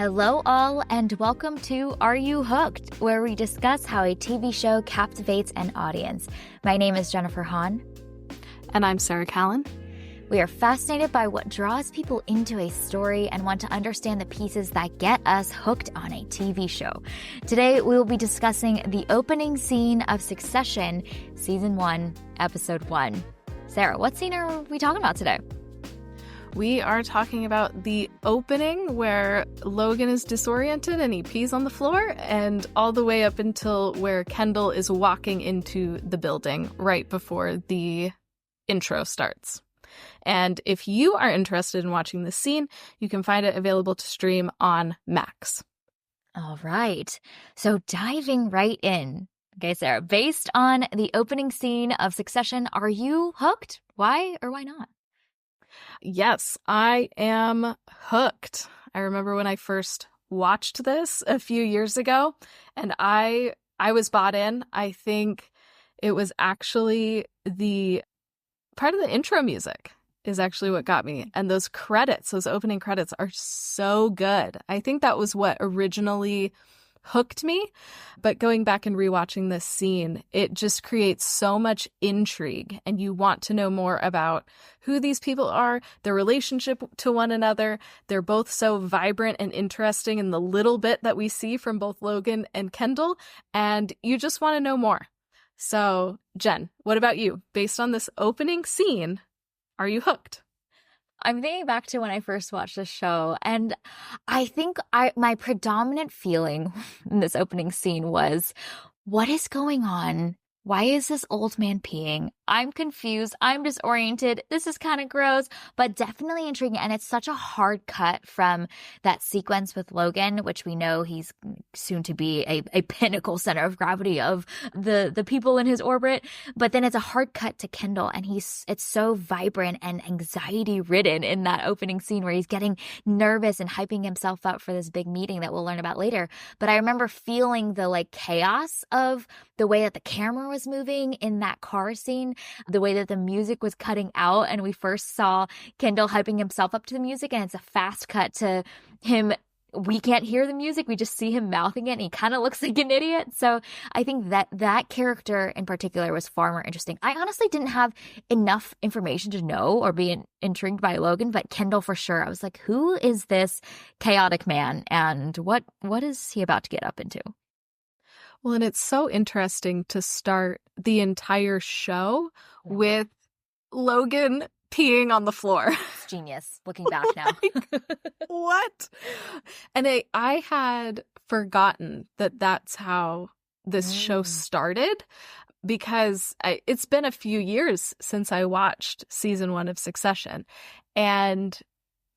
Hello, all, and welcome to Are You Hooked, where we discuss how a TV show captivates an audience. My name is Jennifer Hahn. And I'm Sarah Callan. We are fascinated by what draws people into a story and want to understand the pieces that get us hooked on a TV show. Today, we will be discussing the opening scene of Succession, Season 1, Episode 1. Sarah, what scene are we talking about today? We are talking about the opening where Logan is disoriented and he pees on the floor, and all the way up until where Kendall is walking into the building right before the intro starts. And if you are interested in watching this scene, you can find it available to stream on Max. All right. So diving right in. Okay, Sarah, based on the opening scene of Succession, are you hooked? Why or why not? Yes, I am hooked. I remember when I first watched this a few years ago, and I was bought in. I think it was actually the part of the intro music is actually what got me. And those credits, those opening credits are so good. I think that was what originally hooked me. But going back and rewatching this scene, it just creates so much intrigue, and you want to know more about who these people are, their relationship to one another. They're both so vibrant and interesting in the little bit that we see from both Logan and Kendall, and you just want to know more. So, Jen, what about you? Based on this opening scene, are you hooked? I'm thinking back to when I first watched the show, and I think my predominant feeling in this opening scene was, what is going on? Why is this old man peeing? I'm confused. I'm disoriented. This is kind of gross, but definitely intriguing. And it's such a hard cut from that sequence with Logan, which we know he's soon to be a pinnacle center of gravity of the people in his orbit. But then it's a hard cut to Kendall, and it's so vibrant and anxiety ridden in that opening scene where he's getting nervous and hyping himself up for this big meeting that we'll learn about later. But I remember feeling the chaos of the way that the camera was moving in that car scene, the way that the music was cutting out, and we first saw Kendall hyping himself up to the music, and it's a fast cut to him. We can't hear the music. We just see him mouthing it, and he kind of looks like an idiot. So I think that character in particular was far more interesting. I honestly didn't have enough information to know or be intrigued by Logan, but Kendall for sure. I was like, who is this chaotic man, and what is he about to get up into? Well, and it's so interesting to start the entire show with Logan peeing on the floor. It's genius, looking back now. What? And I had forgotten that that's how this show started, because it's been a few years since I watched season 1 of Succession. And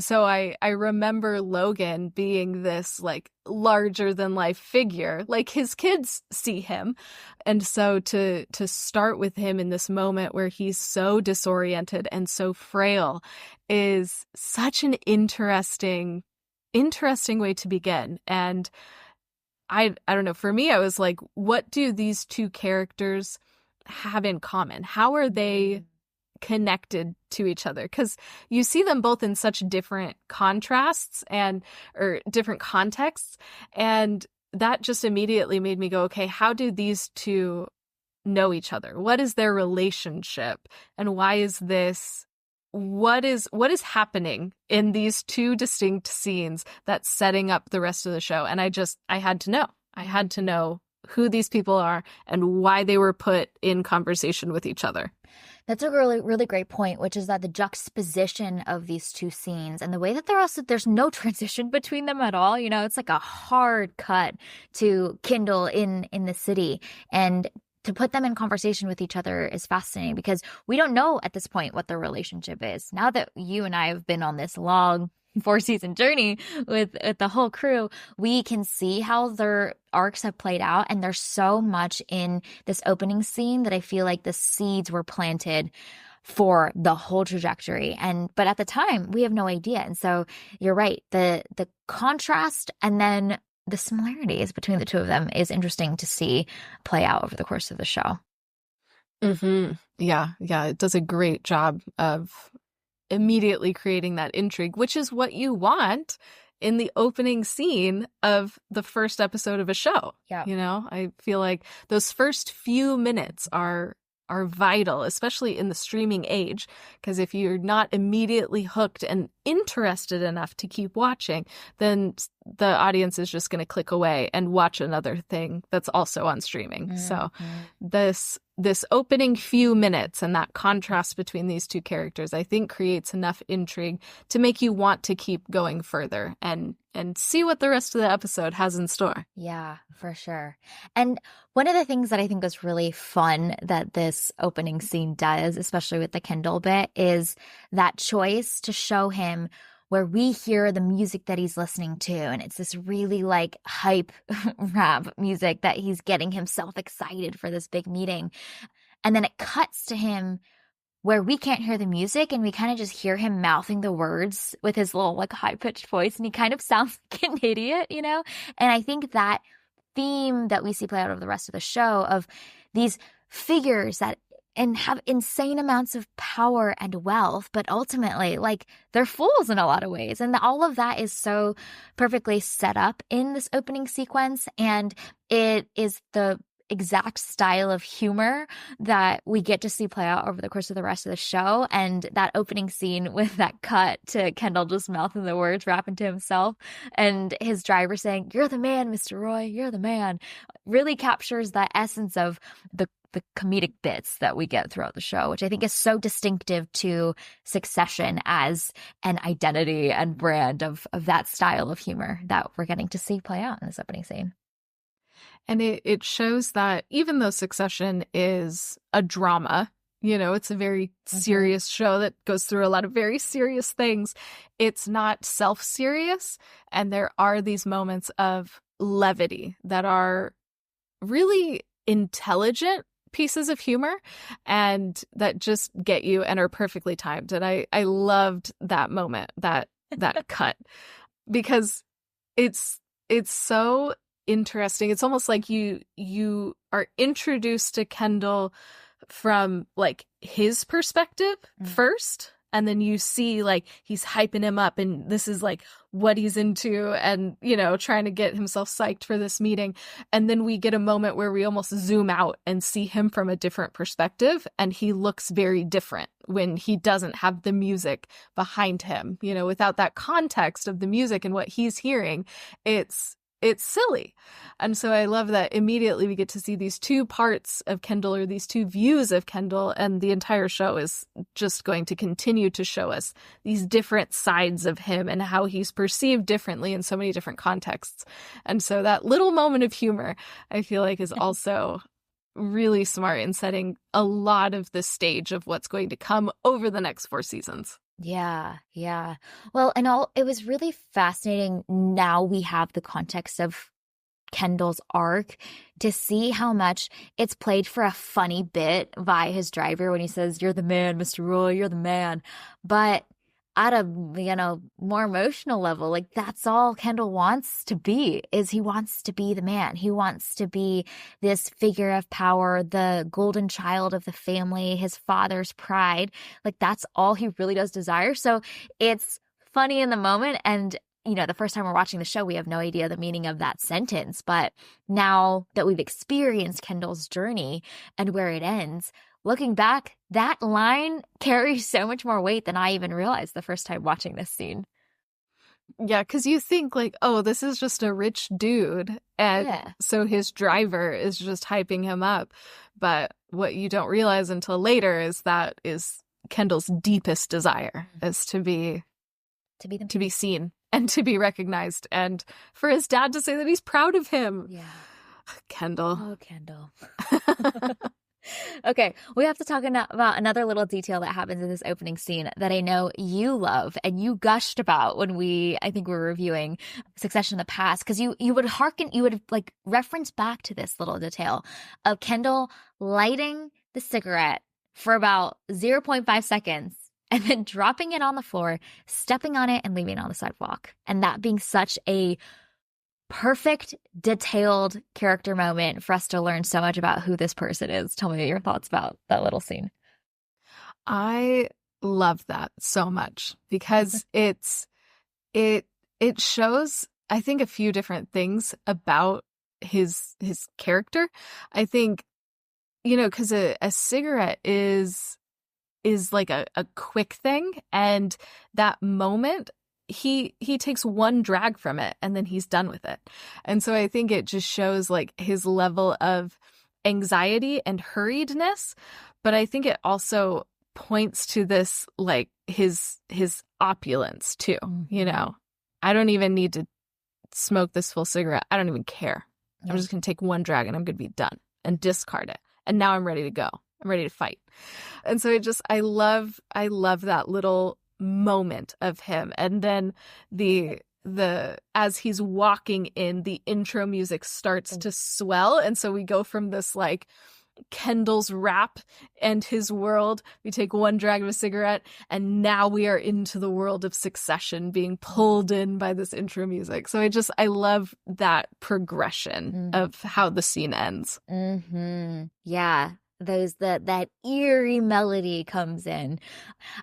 so I remember Logan being this larger than life figure, like his kids see him. And so to start with him in this moment where he's so disoriented and so frail is such an interesting way to begin. And I don't know, for me, I was like, what do these two characters have in common? How are they connected to each other? Because you see them both in such different contrasts or different contexts, and that just immediately made me go, okay, how do these two know each other? What is their relationship, and why is this? What is happening in these two distinct scenes that's setting up the rest of the show? And I had to know. I had to know who these people are and why they were put in conversation with each other. That's a really, really great point, which is that the juxtaposition of these two scenes and the way that there's no transition between them at all. You know, it's like a hard cut to Kendall in the city, and to put them in conversation with each other is fascinating because we don't know at this point what their relationship is. Now that you and I have been on this long 4-season journey with the whole crew, we can see how their arcs have played out. And there's so much in this opening scene that I feel like the seeds were planted for the whole trajectory. But at the time, we have no idea. And so you're right. The contrast and then the similarities between the two of them is interesting to see play out over the course of the show. Mm-hmm. Yeah. It does a great job of immediately creating that intrigue, which is what you want in the opening scene of the first episode of a show. Yeah. You know, I feel like those first few minutes are vital, especially in the streaming age, because if you're not immediately hooked and interested enough to keep watching, then the audience is just going to click away and watch another thing that's also on streaming. So this opening few minutes and that contrast between these two characters, I think, creates enough intrigue to make you want to keep going further and see what the rest of the episode has in store. Yeah, for sure. And one of the things that I think is really fun that this opening scene does, especially with the Kendall bit, is that choice to show him where we hear the music that he's listening to. And it's this really like hype rap music that he's getting himself excited for this big meeting. And then it cuts to him where we can't hear the music and we kind of just hear him mouthing the words with his little like high-pitched voice. And he kind of sounds like an idiot, you know? And I think that theme that we see play out over the rest of the show of these figures that and have insane amounts of power and wealth, but ultimately, like, they're fools in a lot of ways. And all of that is so perfectly set up in this opening sequence. And it is the exact style of humor that we get to see play out over the course of the rest of the show. And that opening scene with that cut to Kendall just mouthing the words, rapping to himself, and his driver saying, "You're the man, Mr. Roy, you're the man," really captures the essence of the comedic bits that we get throughout the show, which I think is so distinctive to Succession as an identity and brand of that style of humor that we're getting to see play out in this opening scene. And it shows that even though Succession is a drama, you know, it's a very serious show that goes through a lot of very serious things, it's not self-serious. And there are these moments of levity that are really intelligent pieces of humor and that just get you and are perfectly timed. And I loved that moment, that cut, because it's so interesting. It's almost like you are introduced to Kendall from like his perspective first, and then you see like he's hyping him up and this is like what he's into and, you know, trying to get himself psyched for this meeting. And then we get a moment where we almost zoom out and see him from a different perspective, and he looks very different when he doesn't have the music behind him. You know, without that context of the music and what he's hearing, it's silly. And so I love that immediately we get to see these two parts of Kendall, or these two views of Kendall, and the entire show is just going to continue to show us these different sides of him and how he's perceived differently in so many different contexts. And so that little moment of humor, I feel like, is also really smart in setting a lot of the stage of what's going to come over the next 4 seasons. Yeah. Well, it was really fascinating. Now we have the context of Kendall's arc to see how much it's played for a funny bit by his driver when he says, "You're the man, Mr. Roy, you're the man." But at a, you know, more emotional level, like, that's all Kendall wants to be, is he wants to be the man. He wants to be this figure of power, the golden child of the family, his father's pride. Like, that's all he really does desire. So it's funny in the moment. And, you know, the first time we're watching the show, we have no idea the meaning of that sentence. But now that we've experienced Kendall's journey and where it ends, looking back, that line carries so much more weight than I even realized the first time watching this scene. Yeah, because you think like, oh, this is just a rich dude, and so his driver is just hyping him up. But what you don't realize until later is that is Kendall's deepest desire, is to be seen and to be recognized, and for his dad to say that he's proud of him. Yeah, Kendall. Oh, Kendall. Okay, we have to talk about another little detail that happens in this opening scene that I know you love and you gushed about when I think we were reviewing Succession in the past, because you would like reference back to this little detail of Kendall lighting the cigarette for about 0.5 seconds and then dropping it on the floor, stepping on it and leaving it on the sidewalk. And that being such a perfect, detailed character moment for us to learn so much about who this person is. Tell me your thoughts about that little scene. I love that so much because it it shows, I think, a few different things about his character. I think, because a cigarette is like a quick thing, and that moment he takes one drag from it and then he's done with it. And so I think it just shows like his level of anxiety and hurriedness, but I think it also points to this, like his opulence too. I don't even need to smoke this full cigarette. I don't even care. I'm just going to take one drag and I'm going to be done and discard it. And now I'm ready to go. I'm ready to fight. And so I love that little moment of him. And then the as he's walking in, the intro music starts to swell. And so we go from this like Kendall's rap and his world. We take one drag of a cigarette, and now we are into the world of Succession, being pulled in by this intro music. So I love that progression of how the scene ends. Yeah. That eerie melody comes in.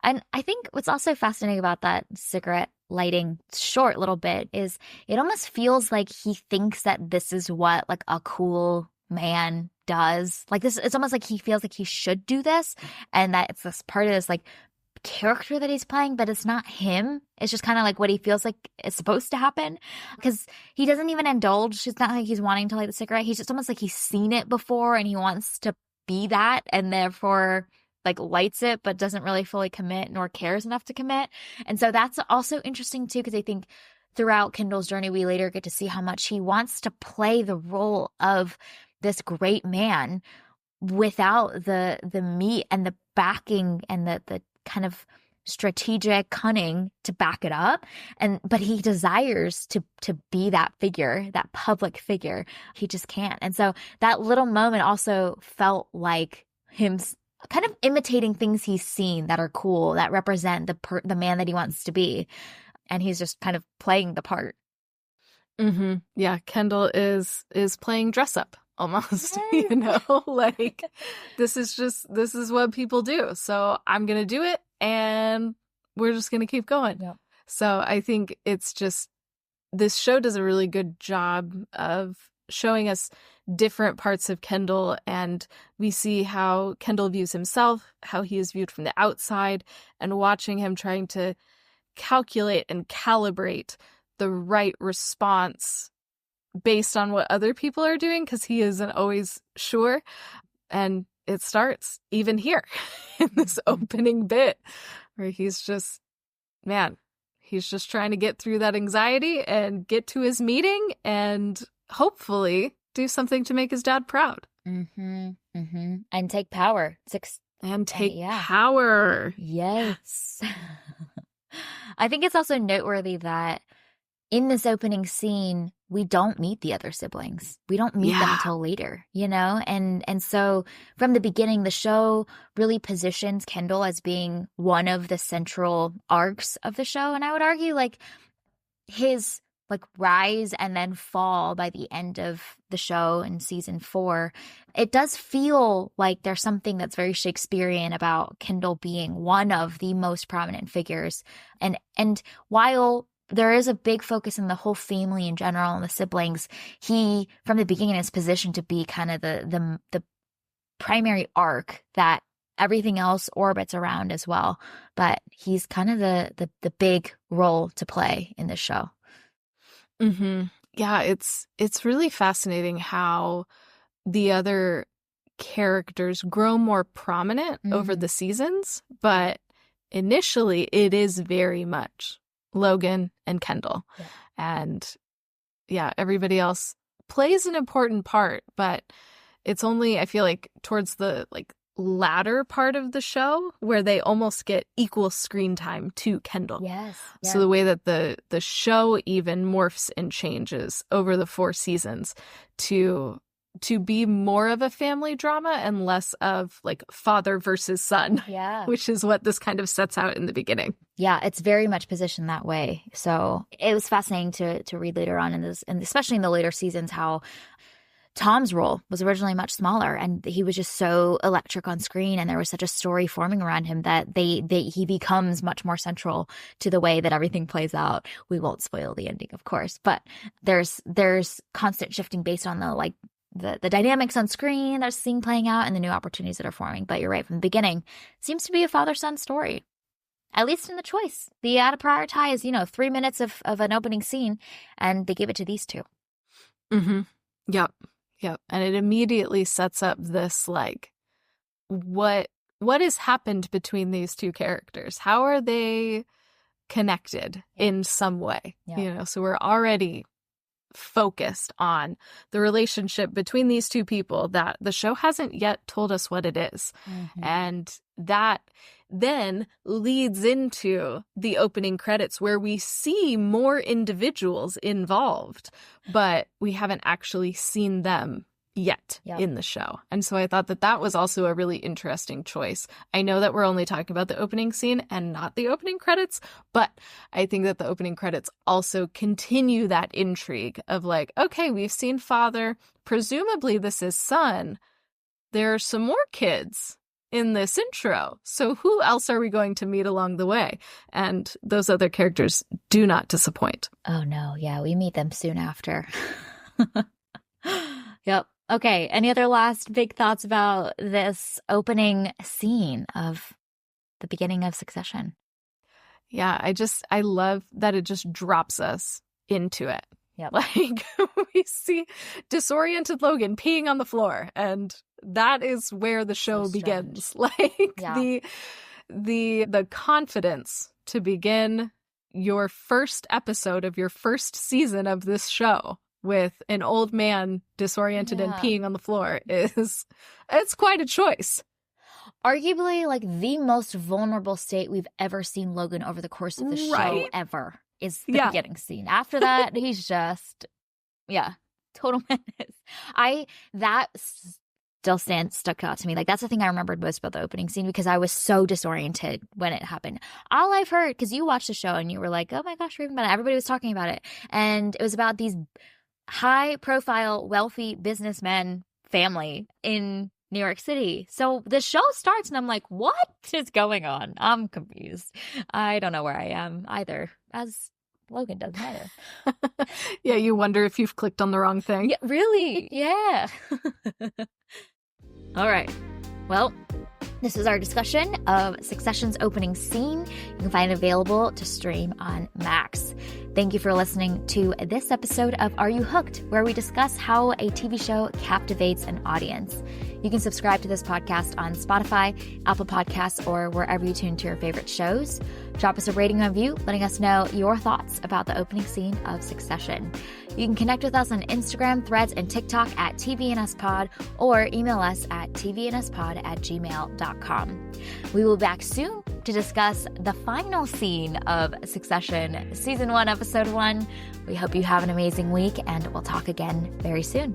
And I think what's also fascinating about that cigarette lighting short little bit is it almost feels like he thinks that this is what like a cool man does. Like this, it's almost like he feels like he should do this, and that it's this part of this like character that he's playing, but it's not him. It's just kind of like what he feels like is supposed to happen, because he doesn't even indulge. It's not like he's wanting to light the cigarette. He's just almost like he's seen it before and he wants to be that, and therefore like lights it but doesn't really fully commit nor cares enough to commit. And so that's also interesting too, because I think throughout Kendall's journey we later get to see how much he wants to play the role of this great man without the meat and the backing and the kind of strategic cunning to back it up. But he desires to be that figure, that public figure. He just can't. And so that little moment also felt like him kind of imitating things he's seen that are cool, that represent the man that he wants to be. And he's just kind of playing the part. Yeah, Kendall is playing dress up almost, like this is what people do. So I'm going to do it, and we're just going to keep going. Yep. So I think it's just, this show does a really good job of showing us different parts of Kendall, and we see how Kendall views himself, how he is viewed from the outside, and watching him trying to calculate and calibrate the right response based on what other people are doing, because he isn't always sure. And it starts even here in this opening bit where he's just trying to get through that anxiety and get to his meeting and hopefully do something to make his dad proud. And take power. Power. Yes. I think it's also noteworthy that in this opening scene, we don't meet the other siblings. We don't meet them until later, And so from the beginning, the show really positions Kendall as being one of the central arcs of the show. And I would argue like his like rise and then fall by the end of the show in season 4, it does feel like there's something that's very Shakespearean about Kendall being one of the most prominent figures. And while there is a big focus in the whole family in general and the siblings, he from the beginning is positioned to be kind of the primary arc that everything else orbits around as well. But he's kind of the big role to play in this show. Yeah, it's really fascinating how the other characters grow more prominent over the seasons, but initially it is very much Logan and Kendall. And everybody else plays an important part, but it's only, I feel like, towards the like latter part of the show where they almost get equal screen time to Kendall. Yes. So the way that the show even morphs and changes over the 4 seasons to be more of a family drama and less of like father versus son, which is what this kind of sets out in the beginning. Yeah, it's very much positioned that way. So it was fascinating to read later on in this, and especially in the later seasons, how Tom's role was originally much smaller, and he was just so electric on screen, and there was such a story forming around him that he becomes much more central to the way that everything plays out. We won't spoil the ending, of course, but there's constant shifting based on the dynamics on screen that are seeing playing out and the new opportunities that are forming. But you're right, from the beginning, seems to be a father-son story. At least in the choice. They had to prioritize, 3 minutes of an opening scene, and they gave it to these two. Mm-hmm. Yep. And it immediately sets up this, what has happened between these two characters? How are they connected in some way? Yeah. So we're already focused on the relationship between these two people that the show hasn't yet told us what it is. Mm-hmm. And that then leads into the opening credits where we see more individuals involved, but we haven't actually seen them yet in the show. And so I thought that was also a really interesting choice. I know that we're only talking about the opening scene and not the opening credits, but I think that the opening credits also continue that intrigue of okay, we've seen father, presumably this is son. There are some more kids in this intro. So who else are we going to meet along the way? And those other characters do not disappoint. Oh no, yeah, we meet them soon after. Yep. Okay, any other last big thoughts about this opening scene of the beginning of Succession? Yeah, I love that it just drops us into it. Yep. We see disoriented Logan peeing on the floor, and that is where the show begins. The confidence to begin your first episode of your first season of this show with an old man disoriented and peeing on the floor it's quite a choice. Arguably, the most vulnerable state we've ever seen Logan over the course of the show ever is the beginning scene. After that, he's just, total menace. That still stuck out to me. That's the thing I remembered most about the opening scene, because I was so disoriented when it happened. All I've heard, because you watched the show and you were like, oh my gosh, we're even about it. Everybody was talking about it. And it was about these high-profile, wealthy businessmen family in New York City. So the show starts and I'm like, what is going on? I'm confused. I don't know where I am either, as Logan doesn't either. Yeah, you wonder if you've clicked on the wrong thing. Yeah, really? Yeah. All right. Well, this is our discussion of Succession's opening scene. You can find it available to stream on Max. Thank you for listening to this episode of Are You Hooked?, where we discuss how a TV show captivates an audience. You can subscribe to this podcast on Spotify, Apple Podcasts, or wherever you tune to your favorite shows. Drop us a rating and review, letting us know your thoughts about the opening scene of Succession. You can connect with us on Instagram, Threads, and TikTok at TVNSPod, or email us at tvnspod@gmail.com. We will be back soon to discuss the final scene of Succession, Season 1, Episode 1. We hope you have an amazing week, and we'll talk again very soon.